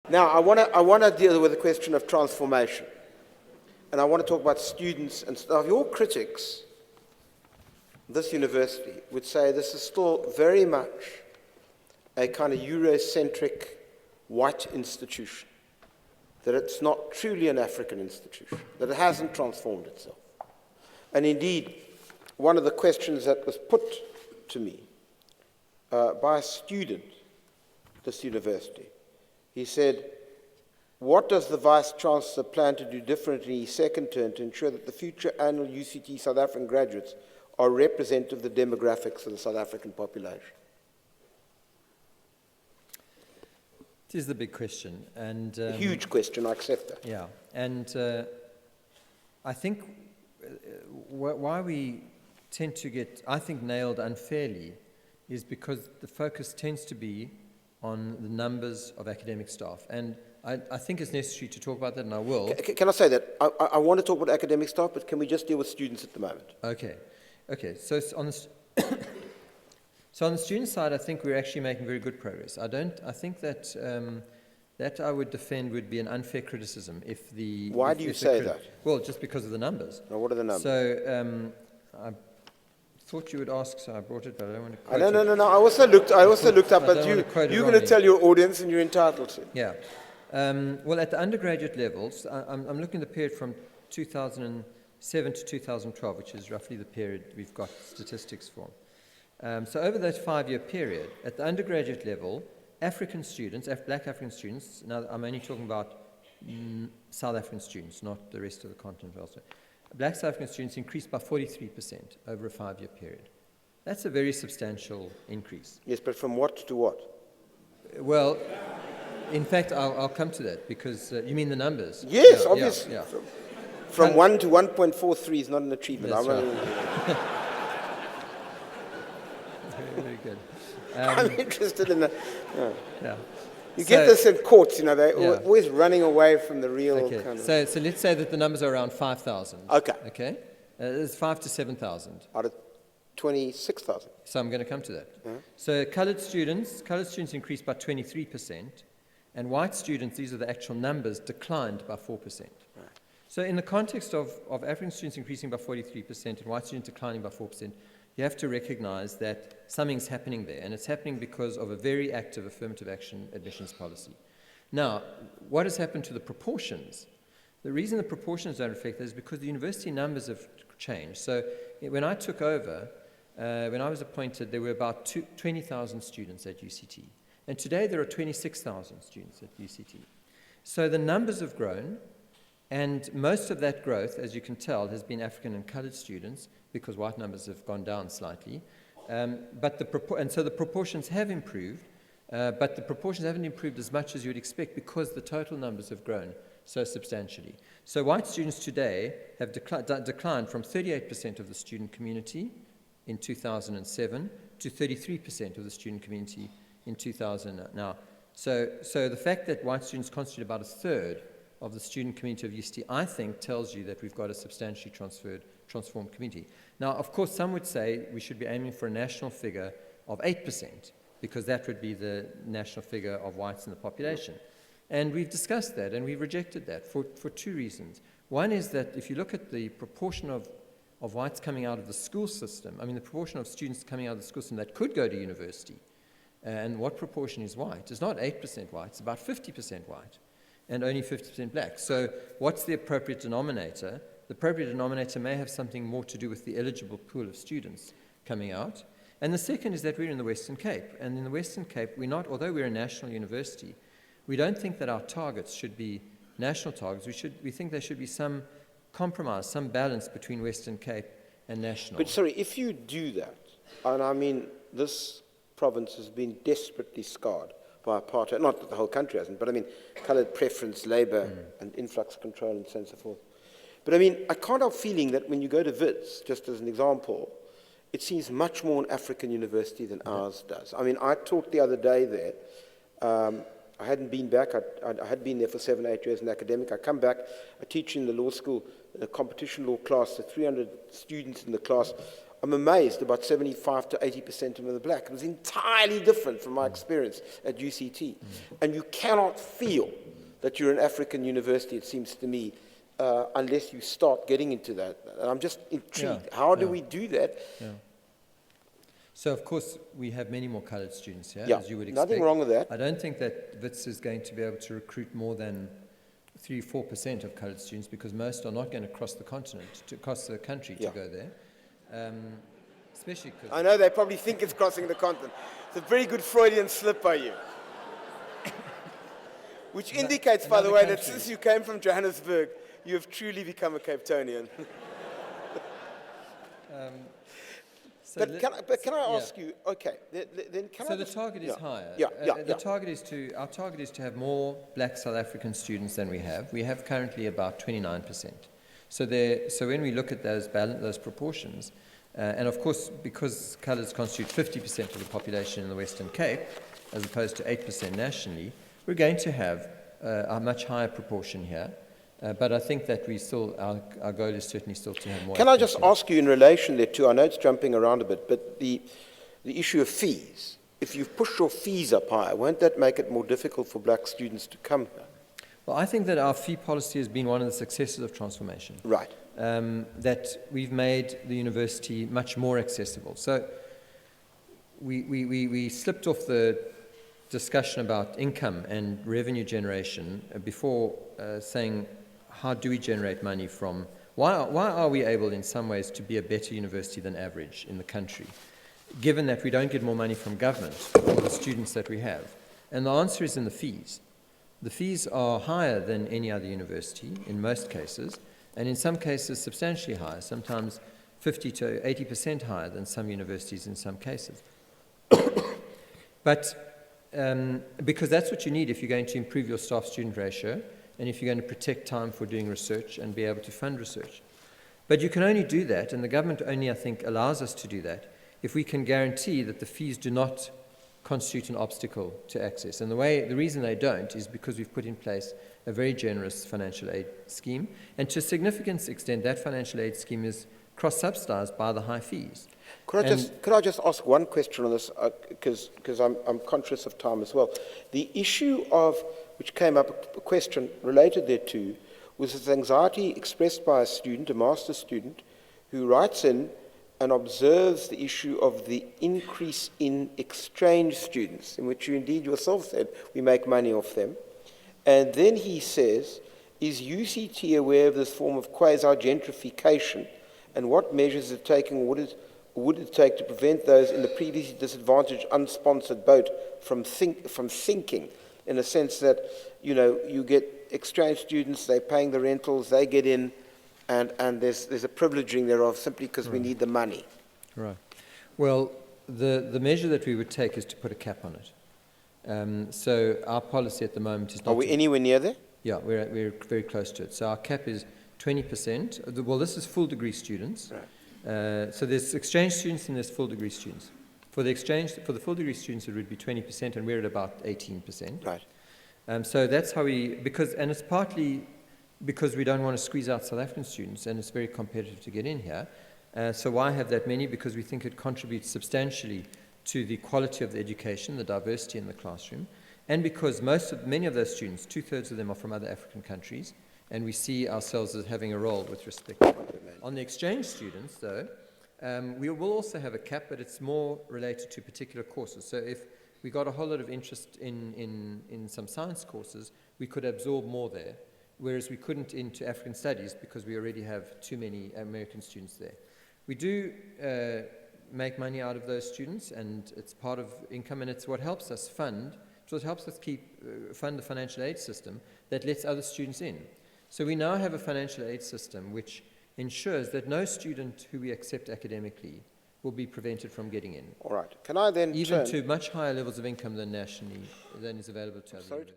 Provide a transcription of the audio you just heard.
Now, I want to deal with the question of transformation. And I want to talk about students and stuff. Your critics, this university, would say this is still very much a kind of Eurocentric white institution, that it's not truly an African institution, that it hasn't transformed itself. And indeed, one of the questions that was put to me by a student at this university, he said, what does the Vice-Chancellor plan to do differently in his second term to ensure that the future annual UCT South African graduates are representative of the demographics of the South African population? It is the big question. And a huge question, I accept that. Yeah, and I think why we tend to get, I think, nailed unfairly is because the focus tends to be on the numbers of academic staff. And I think it's necessary to talk about that, and I will. Can I say that? I want to talk about academic staff, but can we just deal with students at the moment? Okay. So on the so on the student side, I think we're actually making very good progress. I think that that I would defend would be an unfair criticism if the. Why do you say that? Well, just because of the numbers. Now, what are the numbers? So I thought you would ask, so I brought it, but I don't want to quote it. No. I also looked up, but you're going to tell your audience, and you're entitled to. Yeah. Well, at the undergraduate levels, I'm looking at the period from 2007 to 2012, which is roughly the period we've got statistics for. So over that 5-year period, at the undergraduate level, African students, black African students, now I'm only talking about South African students, not the rest of the continent also. Black South African students increased by 43% over a 5-year period. That's a very substantial increase. Yes, but from what to what? Well, in fact, I'll come to that, because you mean the numbers? Yes, obviously. Yeah. From 1 to 1.43 is not an achievement. That's right. Very good. I'm interested in that. Yeah. You get this in courts, they're always running away from the real kind of... So let's say that the numbers are around 5,000. Okay. It's 5 to 7,000. Out of 26,000. So I'm going to come to that. So colored students increased by 23%, and white students, these are the actual numbers, declined by 4%. Right. So in the context of African students increasing by 43% and white students declining by 4%, you have to recognize that something's happening there, and it's happening because of a very active affirmative action admissions policy. Now, what has happened to the proportions? The reason the proportions don't reflect that is because the university numbers have changed. So when I took over, when I was appointed, there were about 20,000 students at UCT. And today there are 26,000 students at UCT. So the numbers have grown, and most of that growth, as you can tell, has been African and colored students, because white numbers have gone down slightly. And so the proportions have improved, but the proportions haven't improved as much as you would expect because the total numbers have grown so substantially. So white students today have declined from 38% of the student community in 2007 to 33% of the student community in 2000 now. So the fact that white students constitute about a third of the student community of UCT, I think, tells you that we've got a substantially transformed community. Now, of course, some would say we should be aiming for a national figure of 8%, because that would be the national figure of whites in the population. And we've discussed that, and we've rejected that for two reasons. One is that if you look at the proportion of whites coming out of the school system, the proportion of students coming out of the school system that could go to university, and what proportion is white? It's not 8% white, it's about 50% white, and only 50% black. So what's the appropriate denominator? The appropriate denominator may have something more to do with the eligible pool of students coming out. And the second is that we're in the Western Cape. And in the Western Cape, although we're a national university, we don't think that our targets should be national targets. We think there should be some compromise, some balance between Western Cape and national. But sorry, if you do that, and this province has been desperately scarred by apartheid, not that the whole country hasn't, but coloured preference, labour, and influx control, and so on and so forth. But I can't help feeling that when you go to Wits, just as an example, it seems much more an African university than ours does. I talked the other day there. I hadn't been back. I had been there for 7 or 8 years as an academic. I come back. I teach in the law school, a competition law class. There are 300 students in the class. I'm amazed about 75 to 80% of them are black. It was entirely different from my experience at UCT. And you cannot feel that you're an African university, it seems to me, unless you start getting into that. And I'm just intrigued. How do we do that? Yeah. So, of course, we have many more coloured students here, Yeah, as you would expect. nothing wrong with that. I don't think that WITS is going to be able to recruit more than 3-4% of coloured students, because most are not going to cross the continent, to cross the country to go there. Especially because... I know they probably think it's crossing the continent. It's a very good Freudian slip by you. Which indicates, by the way, that since you came from Johannesburg, you have truly become a Cape Townian. But can I ask you, okay, then can I... So the target is higher. Our target is to have more black South African students than we have. We have currently about 29%. So when we look at those proportions, and of course, because colours constitute 50% of the population in the Western Cape, as opposed to 8% nationally, we're going to have a much higher proportion here. But I think that our goal is certainly still to have more. Can I just ask you in relation there too, I know it's jumping around a bit, but the issue of fees, if you've pushed your fees up higher, won't that make it more difficult for black students to come here? Well, I think that our fee policy has been one of the successes of transformation. Right. That we've made the university much more accessible. So we slipped off the discussion about income and revenue generation before saying, how do we generate money from... Why are we able in some ways to be a better university than average in the country, given that we don't get more money from government for the students that we have? And the answer is in the fees. The fees are higher than any other university in most cases, and in some cases substantially higher, sometimes 50 to 80% higher than some universities in some cases. But because that's what you need if you're going to improve your staff-student ratio, and if you're going to protect time for doing research and be able to fund research. But you can only do that, and the government only, I think, allows us to do that, if we can guarantee that the fees do not constitute an obstacle to access. And the reason they don't is because we've put in place a very generous financial aid scheme, and to a significant extent, that financial aid scheme is cross-subsidized by the high fees. Could I just ask one question on this, because I'm conscious of time as well. The issue of, which came up, a question related thereto, was this anxiety expressed by a student, a master's student, who writes in and observes the issue of the increase in exchange students, in which you indeed yourself said we make money off them. And then he says, is UCT aware of this form of quasi-gentrification, and what measures is it taking, would it take to prevent those in the previously disadvantaged unsponsored boat from sinking, in a sense that, you know, you get exchange students, they're paying the rentals, they get in, and there's a privileging thereof simply because we need the money. Right. Well, the measure that we would take is to put a cap on it. So our policy at the moment is not... Are we anywhere near there? Yeah, we're very close to it. So our cap is 20%. Well, this is full degree students. Right. So there's exchange students and there's full degree students. For the full degree students, it would be 20%, and we're at about 18%. Right. So that's how and it's partly because we don't want to squeeze out South African students, and it's very competitive to get in here. So why have that many? Because we think it contributes substantially to the quality of the education, the diversity in the classroom, and because many of those students, 2/3 of them are from other African countries, and we see ourselves as having a role with respect to them. On the exchange students, though, we will also have a cap, but it's more related to particular courses. So if we got a whole lot of interest in some science courses, we could absorb more there, whereas we couldn't into African studies because we already have too many American students there. We do make money out of those students, and it's part of income, and it's what helps us fund the financial aid system that lets other students in. So we now have a financial aid system which ensures that no student who we accept academically will be prevented from getting in. All right. Can I then even to much higher levels of income than nationally, than is available to others.